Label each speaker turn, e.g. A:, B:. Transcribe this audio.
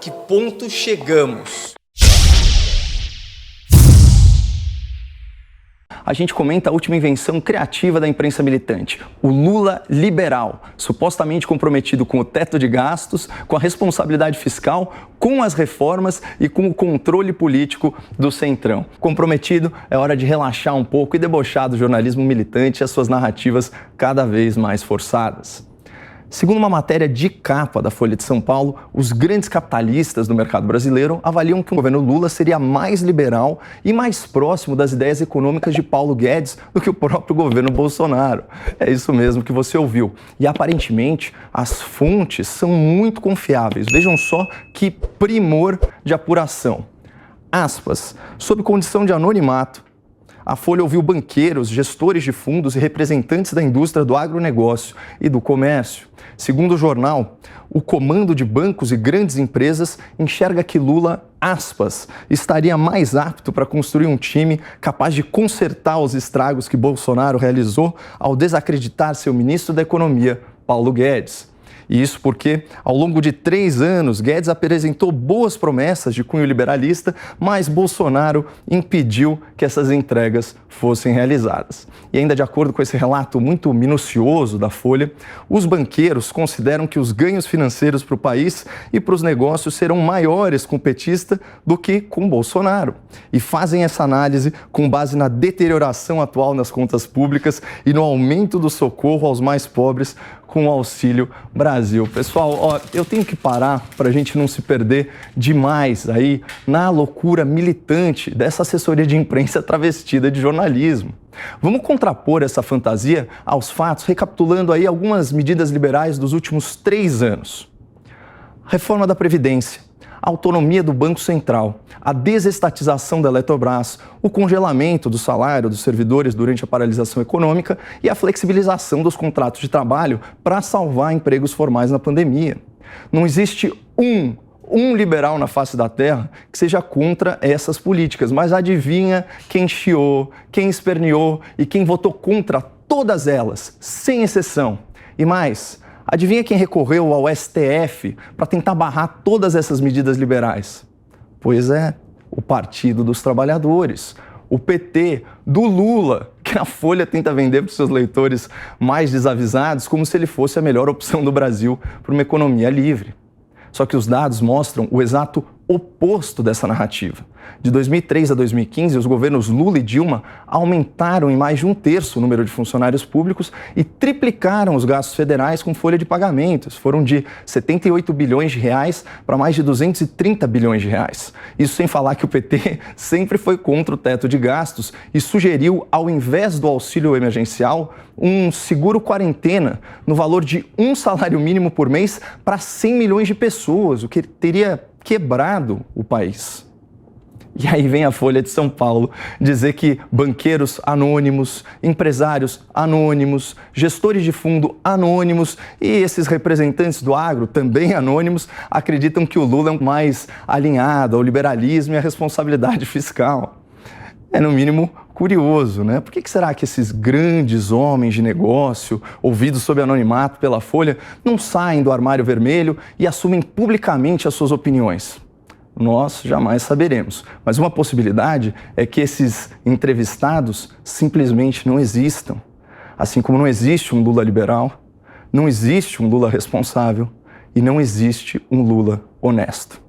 A: que ponto chegamos?
B: A gente comenta a última invenção criativa da imprensa militante, o Lula liberal, supostamente comprometido com o teto de gastos, com a responsabilidade fiscal, com as reformas e com o controle político do Centrão. Comprometido, é hora de relaxar um pouco e debochar do jornalismo militante e as suas narrativas cada vez mais forçadas. Segundo uma matéria de capa da Folha de São Paulo, os grandes capitalistas do mercado brasileiro avaliam que o governo Lula seria mais liberal e mais próximo das ideias econômicas de Paulo Guedes do que o próprio governo Bolsonaro. É isso mesmo que você ouviu. E aparentemente as fontes são muito confiáveis. Vejam só que primor de apuração. Aspas, sob condição de anonimato, a Folha ouviu banqueiros, gestores de fundos e representantes da indústria do agronegócio e do comércio. Segundo o jornal, o comando de bancos e grandes empresas enxerga que Lula, aspas, estaria mais apto para construir um time capaz de consertar os estragos que Bolsonaro realizou ao desacreditar seu ministro da Economia, Paulo Guedes. E isso porque, ao longo de 3 anos, Guedes apresentou boas promessas de cunho liberalista, mas Bolsonaro impediu que essas entregas fossem realizadas. E ainda de acordo com esse relato muito minucioso da Folha, os banqueiros consideram que os ganhos financeiros para o país e para os negócios serão maiores com o petista do que com Bolsonaro. E fazem essa análise com base na deterioração atual nas contas públicas e no aumento do socorro aos mais pobres com o Auxílio Brasil. Pessoal, eu tenho que parar para a gente não se perder demais aí na loucura militante dessa assessoria de imprensa travestida de jornalismo. Vamos contrapor essa fantasia aos fatos, recapitulando aí algumas medidas liberais dos últimos 3 anos. Reforma da Previdência, a autonomia do Banco Central, a desestatização da Eletrobras, o congelamento do salário dos servidores durante a paralisação econômica e a flexibilização dos contratos de trabalho para salvar empregos formais na pandemia. Não existe um liberal na face da terra que seja contra essas políticas, mas adivinha quem chiou, quem esperneou e quem votou contra todas elas, sem exceção. E mais, adivinha quem recorreu ao STF para tentar barrar todas essas medidas liberais? Pois é, o Partido dos Trabalhadores, o PT do Lula, que a Folha tenta vender para os seus leitores mais desavisados como se ele fosse a melhor opção do Brasil para uma economia livre. Só que os dados mostram o exato oposto dessa narrativa. De 2003 a 2015, os governos Lula e Dilma aumentaram em mais de 1/3 o número de funcionários públicos e triplicaram os gastos federais com folha de pagamentos. Foram de 78 bilhões de reais para mais de 230 bilhões de reais. Isso sem falar que o PT sempre foi contra o teto de gastos e sugeriu, ao invés do auxílio emergencial, um seguro quarentena no valor de um salário mínimo por mês para 100 milhões de pessoas, o que teria quebrado o país. E aí vem a Folha de São Paulo dizer que banqueiros anônimos, empresários anônimos, gestores de fundo anônimos e esses representantes do agro, também anônimos, acreditam que o Lula é mais alinhado ao liberalismo e à responsabilidade fiscal. É, no mínimo, curioso, né? Por que será que esses grandes homens de negócio, ouvidos sob anonimato pela Folha, não saem do armário vermelho e assumem publicamente as suas opiniões? Nós jamais saberemos. Mas uma possibilidade é que esses entrevistados simplesmente não existam. Assim como não existe um Lula liberal, não existe um Lula responsável e não existe um Lula honesto.